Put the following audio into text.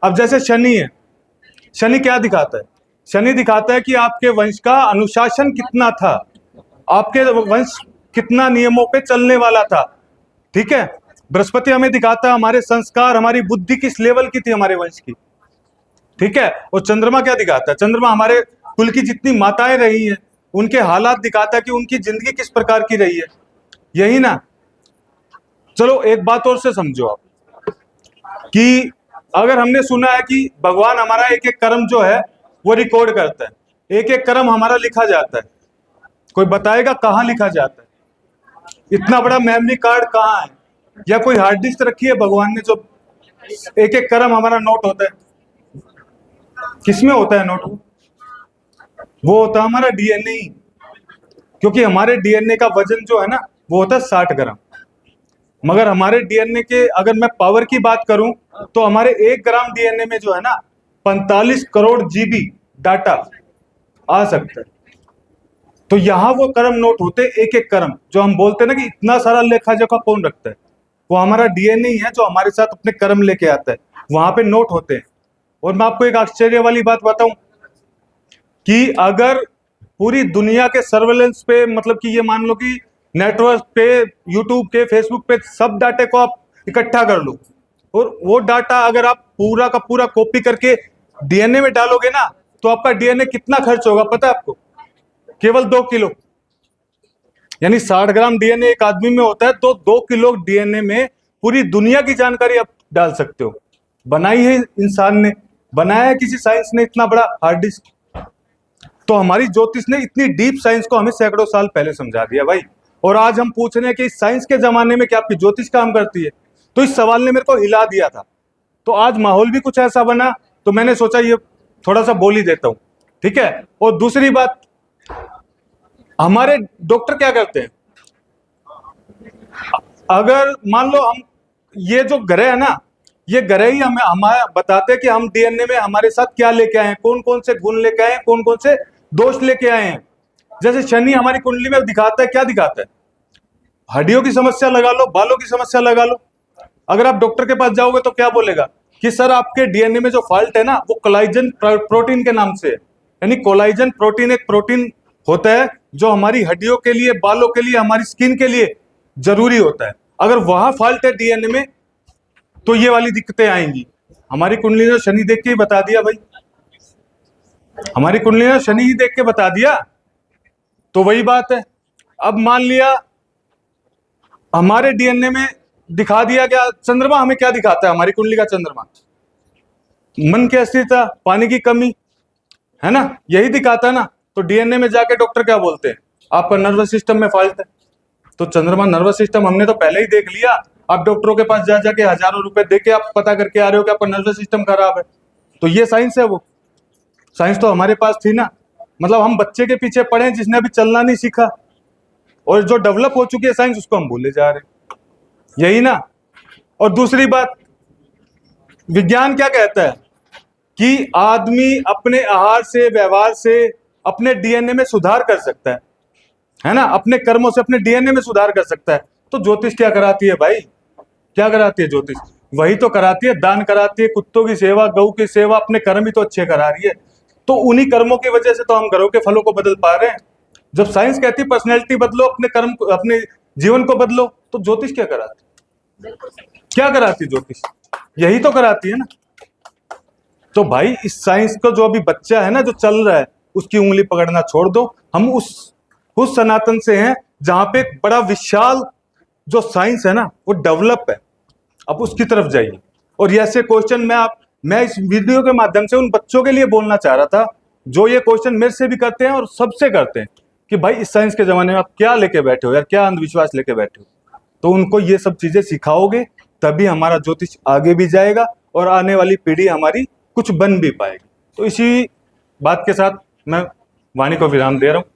अब जैसे शनि है, शनि क्या दिखाता है? शनि दिखाता है कि आपके वंश का अनुशासन कितना था, आपके वंश कितना नियमों पे चलने वाला था। ठीक है। बृहस्पति हमें दिखाता है हमारे संस्कार, हमारी बुद्धि किस लेवल की थी हमारे वंश की। ठीक है। और चंद्रमा क्या दिखाता है? चंद्रमा हमारे कुल की जितनी माताएं रही हैं उनके हालात दिखाता है कि उनकी जिंदगी किस प्रकार की रही है। यही ना। चलो एक बात और से समझो आप कि अगर हमने सुना है कि भगवान हमारा एक एक कर्म जो है वो रिकॉर्ड करता है, एक एक कर्म हमारा लिखा जाता है, कोई बताएगा कहाँ लिखा जाता है? इतना बड़ा मेमोरी कार्ड कहाँ है, या कोई हार्ड डिस्क रखी है भगवान ने जो एक एक कर्म हमारा नोट होता है? किसमें होता है नोट? वो होता है हमारा डीएनए ही। क्योंकि हमारे डीएनए का वजन जो है ना वो होता है 60 ग्राम। मगर हमारे डीएनए के अगर मैं पावर की बात करूं तो हमारे 1 ग्राम डीएनए में जो है ना 45 करोड़ जीबी डाटा आ सकता है। तो यहां वो कर्म नोट होते, एक एक कर्म जो हम बोलते हैं ना कि इतना सारा लेखा जोखा कौन रखता है, वो हमारा डीएनए ही है जो हमारे साथ अपने कर्म लेके आता है, वहां पे नोट होते हैं। और मैं आपको एक आश्चर्य वाली बात बताऊं कि अगर पूरी दुनिया के सर्वेलेंस पे, मतलब कि ये मान लो कि नेटवर्क पे, यूट्यूब के, फेसबुक पे सब डाटे को आप इकट्ठा कर लो और वो डाटा अगर आप पूरा का पूरा कॉपी करके डीएनए में डालोगे ना तो आपका डीएनए कितना खर्च होगा पता है आपको? केवल 2 किलो। यानी 60 ग्राम डीएनए एक आदमी में होता है तो 2 किलो डीएनए में पूरी दुनिया की जानकारी आप डाल सकते हो। बनाई है इंसान ने, बनाया है किसी साइंस ने इतना बड़ा हार्ड डिस्क। तो हमारी ज्योतिष ने इतनी डीप साइंस को हमें सैकड़ों साल पहले समझा दिया भाई। और आज हम पूछ रहे हैं कि इस साइंस के जमाने में क्या आपकी ज्योतिष काम करती है? तो इस सवाल ने मेरे को हिला दिया था। तो आज माहौल भी कुछ ऐसा बना तो मैंने सोचा ये थोड़ा सा बोल ही देता हूं। ठीक है। और दूसरी बात, हमारे डॉक्टर क्या करते हैं? अगर मान लो हम, ये जो ग्रह है ना, ये ग्रह ही हमें हमारा बताते हैं कि हम डीएनए में हमारे साथ क्या लेके आए हैं, कौन कौन से गुण लेके आए हैं, कौन कौन से दोष लेके आए हैं। जैसे शनि हमारी कुंडली में दिखाता है, क्या दिखाता है? हड्डियों की समस्या लगा लो, बालों की समस्या लगा लो। अगर आप डॉक्टर के पास जाओगे तो क्या बोलेगा कि सर आपके डीएनए में जो फॉल्ट है ना वो कोलाइजन प्रोटीन के नाम से है। यानी कोलाइजन प्रोटीन एक प्रोटीन होता है जो हमारी हड्डियों के लिए, बालों के लिए, हमारी स्किन के लिए जरूरी होता है। अगर वहां फॉल्ट है डीएनए में तो ये वाली दिक्कतें आएंगी। हमारी कुंडली ने शनि देख के ही बता दिया भाई, हमारी कुंडली ने शनि ही देख के बता दिया। तो वही बात है। अब मान लिया हमारे डीएनए में दिखा दिया क्या, चंद्रमा हमें क्या दिखाता है? हमारी कुंडली का चंद्रमा मन की अस्थिरता, पानी की कमी, है ना, यही दिखाता है ना। तो डीएनए में जाके डॉक्टर क्या बोलते हैं? आपका नर्वस सिस्टम में फॉल्ट है। तो चंद्रमा नर्वस सिस्टम हमने तो पहले ही देख लिया। आप डॉक्टरों के पास जा जाके हजारों रुपए देके आप पता करके आ रहे हो कि आपका नर्वस सिस्टम खराब है। तो ये साइंस है? वो साइंस तो हमारे पास थी ना। मतलब हम बच्चे के पीछे पड़े जिसने अभी चलना नहीं सीखा, और जो डेवलप हो चुकी है साइंस उसको हम भूले जा रहे हैं। यही ना। और दूसरी बात, विज्ञान क्या कहता है कि आदमी अपने आहार से, व्यवहार से अपने डीएनए में सुधार कर सकता है ना, अपने कर्मों से अपने डीएनए में सुधार कर सकता है। तो ज्योतिष क्या कराती है भाई? क्या कराती है ज्योतिष? वही तो कराती है, दान कराती है, कुत्तों की सेवा, गऊ की सेवा, अपने कर्म ही तो अच्छे करा रही है। तो उन्हीं कर्मों की वजह से तो हम घरों के फलों को बदल पा रहे हैं। जब साइंस कहती है पर्सनैलिटी बदलो, अपने कर्म को, अपने जीवन को बदलो, तो ज्योतिष क्या कराती? क्या कराती है ज्योतिष? यही तो कराती है ना। तो भाई इस साइंस को जो अभी बच्चा है ना जो चल रहा है उसकी उंगली पकड़ना छोड़ दो। हम उस सनातन से हैं जहां पे एक बड़ा विशाल जो साइंस है ना वो डेवलप है। अब उसकी तरफ जाइए। और ऐसे क्वेश्चन मैं इस वीडियो के माध्यम से उन बच्चों के लिए बोलना चाह रहा था जो ये क्वेश्चन मेरे से भी करते हैं और सबसे करते हैं कि भाई इस साइंस के जमाने में आप क्या लेके बैठे हो यार, क्या अंधविश्वास लेके बैठे हो? तो उनको ये सब चीजें सिखाओगे तभी हमारा ज्योतिष आगे भी जाएगा और आने वाली पीढ़ी हमारी कुछ बन भी पाएगी। तो इसी बात के साथ मैं वाणी को विराम दे रहा हूं।